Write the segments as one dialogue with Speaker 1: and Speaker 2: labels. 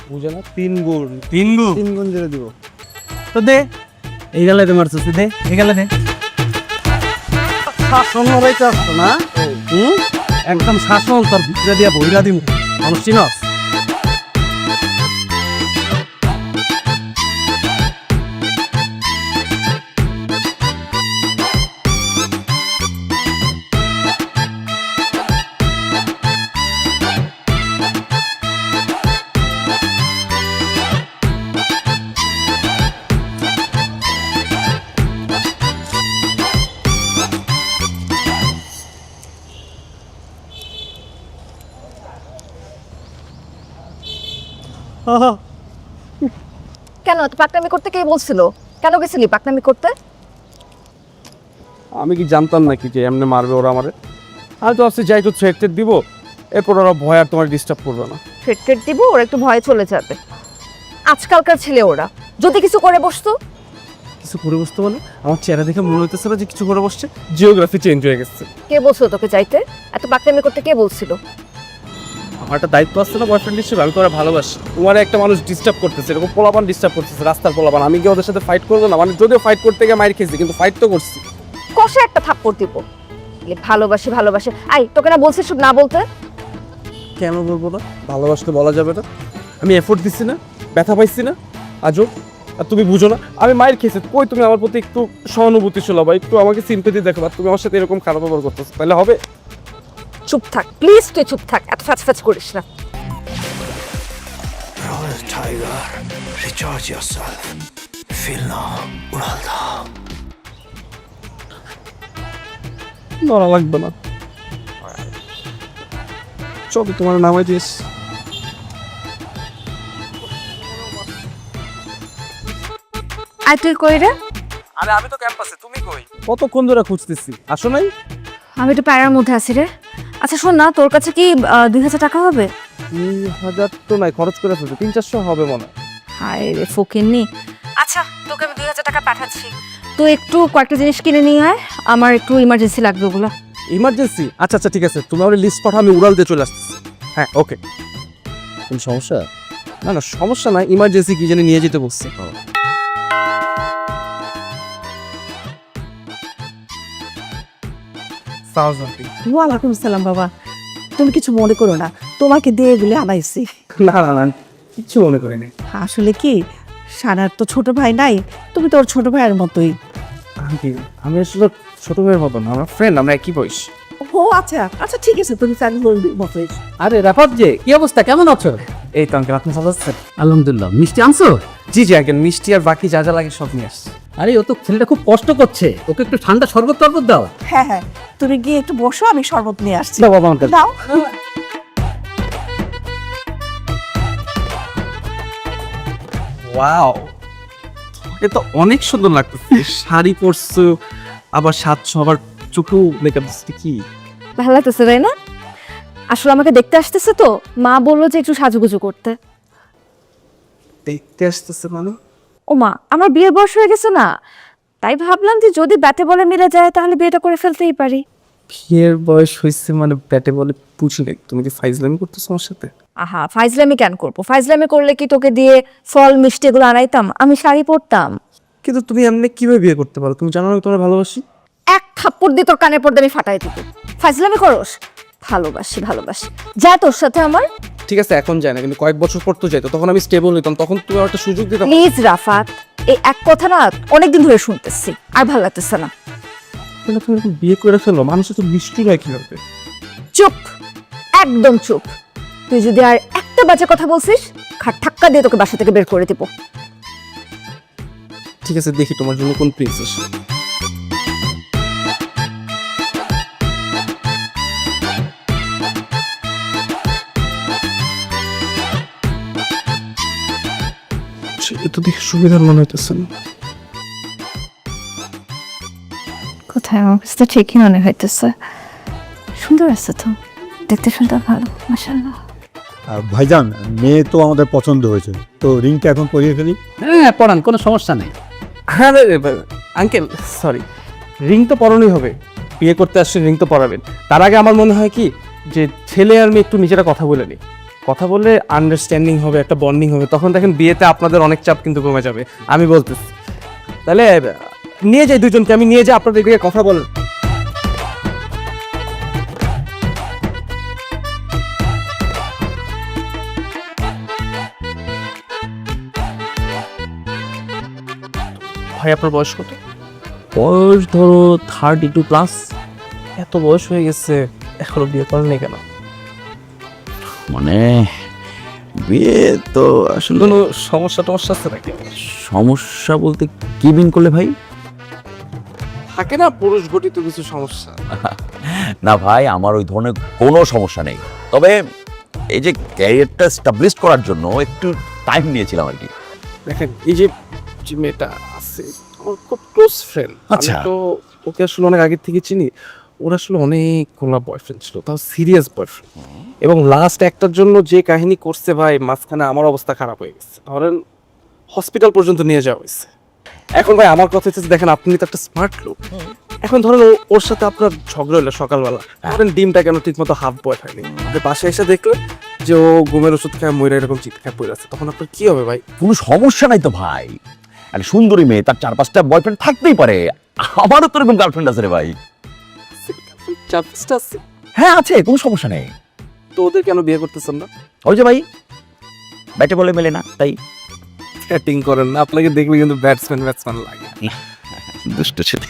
Speaker 1: বুঝে না 3 গুণ
Speaker 2: 3 গুণ জোরে দিব
Speaker 1: তো দে এই গেলে তো মারছিস দে এই গেলে দে শাসন হইতে আসতো না একদম শাসন তোর ভিতরে দিয়া বইরা দিমু মানুষ চিনস
Speaker 3: কেন তো পাকনামি করতে কে বলছিল? কেন গেছিলি পাকনামি করতে?
Speaker 1: আমি কি জানতাম নাকি যে এমনি মারবে ওরা আমারে আমি তো ভাবছি যাই একটু থ্রেট দিব এরপর ওরা ভয় আর তোমার ডিস্টার্ব করবে না
Speaker 3: ফেট দিব ওরা একটু ভয়ে চলে যাবে। আজকালকার ছেলে ওরা যদি কিছু করে বসতো।
Speaker 1: কিছু করে বসতে মানে আমার চেহারা দেখে মনে হইতেছে না যে কিছু করে বসছে জিওগ্রাফি চেঞ্জ হয়ে গেছে
Speaker 3: কে বলছিল তোকে যাইতে? এত পাকনামি করতে কে বলছিল?
Speaker 1: আমার একটা দায়িত্ব আছে না বয়ফ্রেন্ড হিসেবে আমি তো ওরা ভালোবাসি তোমার একটা মানুষ ডিস্টার্ব করতেছে এরকম পোলাপান ডিস্টার্ব করতেছে রাস্তার পোলাপান আমি কি ওদের সাথে ফাইট করবো না মানে যদিও ফাইট করতে গিয়ে মাইর খেয়েছি কিন্তু ফাইট তো করছি
Speaker 3: কষে একটা থাপ্পড় দিব। ভালোবাসি আই তোকে না বলছিস না বলতে?
Speaker 1: কেন বলবো না ভালোবাসতে বলা যাবে না আমি এফোর্ট দিচ্ছি না ব্যথা পাইছি না আজও আর তুমি বুঝো না আমি মায়ের খেয়েছি কই তুমি আমার প্রতি একটু সহানুভূতিশীল বা একটু আমাকে সিম্পেথি দেখো তুমি আমার সাথে এরকম খারাপ ব্যবহার করতেছো তাহলে হবে
Speaker 3: চুপ থাক প্লিজ, তুই চুপ থাক, এত ফ্যাচ করিস না।
Speaker 4: Royal Tiger, recharge yourself. Feel now, Uralda.
Speaker 1: নড়া লাগবে না চলো তোমার নামাই দিস
Speaker 3: আই তুই কই রে?
Speaker 1: আরে আমি তো ক্যাম্পাসে তুমি কই কতক্ষণ ধরে খুঁজতেছি আসো নাই
Speaker 3: আমি একটু প্যারার মধ্যে আছি রে। আচ্ছা শোন না, তোর কাছে কি 2000 টাকা হবে?
Speaker 1: 2000 তো নাই খরচ করে ফেলছো 300-400 হবে মনে হয়
Speaker 3: হায় রে ফকিন্নি। আচ্ছা তোকে আমি 2000 টাকা পাঠাচ্ছি, তুই একটু কয়েকটা জিনিস কিনে নিয়ে আয়, আমার একটু ইমার্জেন্সি লাগবে ওগুলো।
Speaker 1: ইমার্জেন্সি আচ্ছা আচ্ছা ঠিক আছে তুমি আমার লিস্ট পাঠাও আমি উড়াল দিয়ে চলে আসতেছি হ্যাঁ ওকে কোনো সমস্যা না না সমস্যা নাই ইমার্জেন্সি কি জানি নিয়ে যেতে বলছি
Speaker 5: ওয়ালাইকুম সালাম বাবা, তুমি কিছু মনে করো না, তোমাকে দিয়ে এগুলো আনাইছি।
Speaker 1: না না না কিচ্ছু মনে করিনি
Speaker 5: আসলে কি সানার তো ছোট ভাই নাই, তুমি তোর ছোট ভাইয়ের মতোই।
Speaker 1: আমি আসলে ছোট ভাইয়ের মতন আমার ফ্রেন্ড আমরা একই বয়স
Speaker 5: ও আচ্ছা আচ্ছা ঠিক আছে, তুমি চাকরি মতোই।
Speaker 6: আরে রাফাত যে কি অবস্থা, কেমন আছো?
Speaker 1: এই তো আঙ্কেল আপনি ভালো আছেন
Speaker 6: আলহামদুলিল্লাহ। মিষ্টি আনছো?
Speaker 1: জি জি আঙ্কেল মিষ্টি আর বাকি যা যা লাগে সব নিয়ে আসছি
Speaker 6: আরে ও তো ছেলেটা খুব কষ্ট করছে, ওকে একটু ঠান্ডা শরবত টরবত দাও।
Speaker 5: হ্যাঁ হ্যাঁ, তুমি গিয়ে একটু বসো, আমি শরবত নিয়ে আসছি।
Speaker 1: দাও বাবা আঙ্কেল
Speaker 5: দাও।
Speaker 1: ওয়াও এ তো অনেক সুন্দর লাগতেছে শাড়ি পরছো আবার সাজছো আবার চোখেও মেকআপ দিচ্ছে কি
Speaker 3: ভালো লাগতেছে তাই না? আসলে আমাকে দেখতে আসতেছে তো, মা বললো যে একটু সাজুগুজু করতে।
Speaker 1: দেখতে আসতেছে মানে
Speaker 3: ও মা, আমার বিয়ের বয়স হয়ে গেছে না, তাই ভাবলাম যে যদি ব্যাটে বলে মিলে যায় তাহলে বিয়েটা করে ফেলতেই পারি।
Speaker 1: বিয়ের বয়স হয়েছে মানে ব্যাটে বলে পুছি না তুমি কি ফাইজলামি করতেছো আমার সাথে
Speaker 3: আহা ফাইজলামি কেন করবো? ফাইজলামি করলে কি তোকে দিয়ে ফল মিষ্টি এগুলো আনাইতাম? আমি শাড়ি পরতাম।
Speaker 1: কিন্তু তুমি এমনি কিভাবে বিয়ে করতে পারো তুমি জানো না তোমার ভালোবাসি
Speaker 3: এক থাপ্পড় দিয়ে তোর কানের পর্দা আমি ফাটাই দিব। ফাইজলামি করস? ভালোবাসি যা তোর সাথে আমার।
Speaker 1: ঠিক আছে এখন যায় না কিন্তু কয়েক বছর পর তো যাইতো তখন আমি স্টেবল হইতাম তখন তুমি আমার একটা সুযোগ দিতাম
Speaker 3: প্লিজ রাফাত, এই এক কথা না অনেকদিন ধরে শুনতেছি, আর ভালো লাগতেছে না।
Speaker 1: কিন্তু তুমি এরকম বিয়ে করে ফেলো মানুষের তো নিষ্ঠুর হয় কিভাবে
Speaker 3: চুপ, একদম চুপ। তুই যদি আর একটা বাজে কথা বলছিস খাট ধাক্কা দিয়ে তোকে বাসা থেকে বের করে দিব।
Speaker 1: ঠিক আছে দেখি তোমার জন্য কোন প্রিন্সেস এটা দেখে সুবিধার মনে হইতেছে না
Speaker 3: কোথায়? আমার কাছে তো ঠিকই মনে হইতেছে। সুন্দর আছে তো, দেখতে সুন্দর, ভালো মাশাআল্লাহ।
Speaker 2: ভাইজান মেয়ে তো আমাদের পছন্দ হয়েছে, তো রিংটা এখন পরিয়ে ফেলি।
Speaker 6: হ্যাঁ পড়ান, কোনো সমস্যা নেই।
Speaker 1: আরে আঙ্কেল সরি রিং তো পরানোই হবে বিয়ে করতে আসছে রিং তো পরাবেন তার আগে আমার মনে হয় কি যে ছেলে আর মেয়ে একটু নিজেরা কথা বলে নিই কথা বললে আন্ডারস্ট্যান্ডিং হবে, একটা বন্ডিং হবে, তখন দেখেন বিয়েতে আপনাদের অনেক চাপ কিন্তু কমে যাবে, আমি বলতেছি। তাহলে নিয়ে যাই দুজনকে, আমি নিয়ে যাই, আপনাদের দিকে কথা বলেন। ভাই আপনার বয়স কত?
Speaker 7: বয়স ধরো 32+।
Speaker 1: এত বয়স হয়ে গেছে এখনো বিয়ে করেননি কেন?
Speaker 7: মানে বিয়ে তো আসলে
Speaker 1: কোনো সমস্যা টমস্যা আছে নাকি?
Speaker 7: সমস্যা বলতে কি মিন করলে ভাই?
Speaker 1: থাকে না পুরুষ গঠিত কিছু সমস্যা।
Speaker 7: না ভাই, আমার ওই ধরনের কোনো সমস্যা নেই, তবে এই যে ক্যারিয়ারটা এস্টাবলিশ করার জন্য একটু টাইম নিয়েছিলাম আর কি।
Speaker 1: দেখেন এই যে যে মেয়েটা আছে আমার খুব ক্লোজ ফ্রেন্ড,
Speaker 7: আচ্ছা।
Speaker 1: তো ওকে আসলে অনেক আগে থেকে চিনি। ওর আসলে অনেকগুলো বয়ফ্রেন্ড ছিল, তাও সিরিয়াস বয়ফ্রেন্ড, এবং লাস্ট একটার জন্য যে কাহিনী করছে ভাই, মাঝখানে আমার অবস্থা খারাপ হয়ে গেছে, ধরেন হসপিটাল পর্যন্ত নিয়ে যাওয়া হয়েছে। এখন ভাই আমার কথা হচ্ছে যে, দেখেন আপনি তো একটা স্মার্ট লোক, এখন ধরেন ওর সাথে আপনার ঝগড়া হলো সকালবেলা, ধরেন ডিমটা কেন ঠিক মতো হাফ বয় হয়নি, আপনি পাশে এসে দেখলেন যে ও ঘুমের ওষুধ খায় ময়রা এরকম চিৎকার পড়ে আছে, তখন আপনার কি হবে ভাই?
Speaker 7: কোনো সমস্যা নাই তো ভাই, একটা সুন্দরী মেয়ে, তার 4-5টা বয়ফ্রেন্ড থাকতেই পারে, আমারও তো এরকম গার্লফ্রেন্ড আছে রে ভাই।
Speaker 1: চাপটা আছে,
Speaker 7: হ্যাঁ আছে, কোনো সমস্যা নেই।
Speaker 1: তো ওদের কেন বিয়ে করতেছেন না?
Speaker 7: ওই যে ভাই ব্যাটে বলে মেলে না, তাই।
Speaker 1: ব্যাটিং করেন না, আপনাকে দেখলে কিন্তু ব্যাটসম্যান লাগে।
Speaker 7: দুষ্ট ছেলে।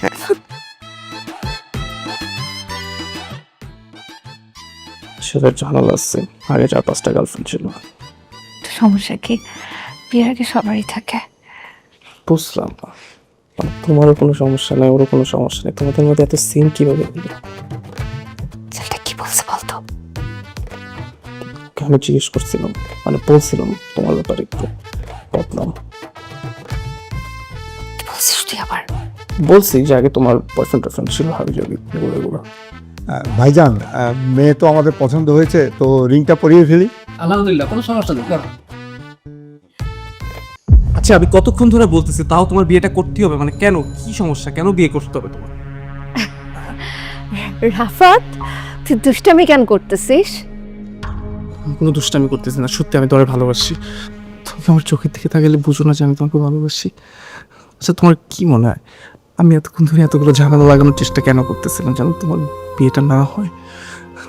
Speaker 1: সেটা জানালা আছে, আগে 4-5টা গার্লফ্রেন্ড ছিল।
Speaker 3: তো সমস্যা কি? বিয়ের আগে সবারই থাকে।
Speaker 1: বুঝলাম না, মানে তোমারও কোনো সমস্যা নেই, ওরও কোনো সমস্যা নেই, তোমাদের মধ্যে এত সিন কিভাবে হলো?
Speaker 3: ছেলেটা কি বলছে বলতো?
Speaker 1: আমি জিজ্ঞেস করছিলাম, মানে বলছিলাম তোমার ব্যাপারে একটু বদনাম।
Speaker 3: কি বলছিস তুই আবার?
Speaker 1: বলছি যে আগে তোমার বয়ফ্রেন্ড ছিল, হাবি জাবি এগুলো।
Speaker 2: ভাইজান, মেয়ে তো আমাদের পছন্দ হয়েছে, তো রিংটা পরিয়ে ফেলি।
Speaker 6: আলহামদুলিল্লাহ, কোনো সমস্যা নেই, কর।
Speaker 1: আচ্ছা আমি কতক্ষণ ধরে বলতেছি, তাও তোমার বিয়েটা করতেই হবে, মানে কেন, কি সমস্যা, কেন বিয়ে করতে হবে তোমার?
Speaker 3: রাফাত, তুই দুষ্টামি কেন করতেছিস?
Speaker 1: আমি কোনো দুষ্টামি করতেছি না, সত্যি আমি তোমার ভালোবাসি। তুমি আমার চোখের দিকে তাকালে বুঝো না যে আমি তোমাকে ভালোবাসি? আচ্ছা তোমার কি মনে হয় আমি এতক্ষণ ধরে এতগুলো ঝামেলা লাগানোর চেষ্টা কেন করতেছিলাম, যেন তোমার বিয়েটা না হয়,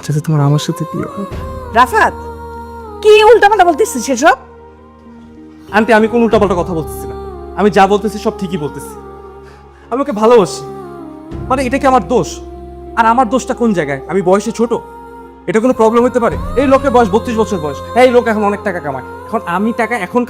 Speaker 1: যাতে তোমার আমার সাথে বিয়ে হয়?
Speaker 5: রাফাত, কি উল্টাপাল্টা বলতেছিস সেসব?
Speaker 1: আন্টি আমি কোনো উল্টাপাল্টা কথা বলতেছি না, আমি যা বলতেছি সব ঠিকই বলতেছি। আমি ওকে ভালোবাসি, মানে এটা কি আমার দোষ? আর আমার দোষটা কোন জায়গায়? আমি বয়সে ছোট, এটা কোনো প্রবলেম হতে পারে? এই লোকের বয়স 32 বছর বয়স, এই লোক এখন অনেক টাকা কামায়, এখন আমি টাকা এখন কামাই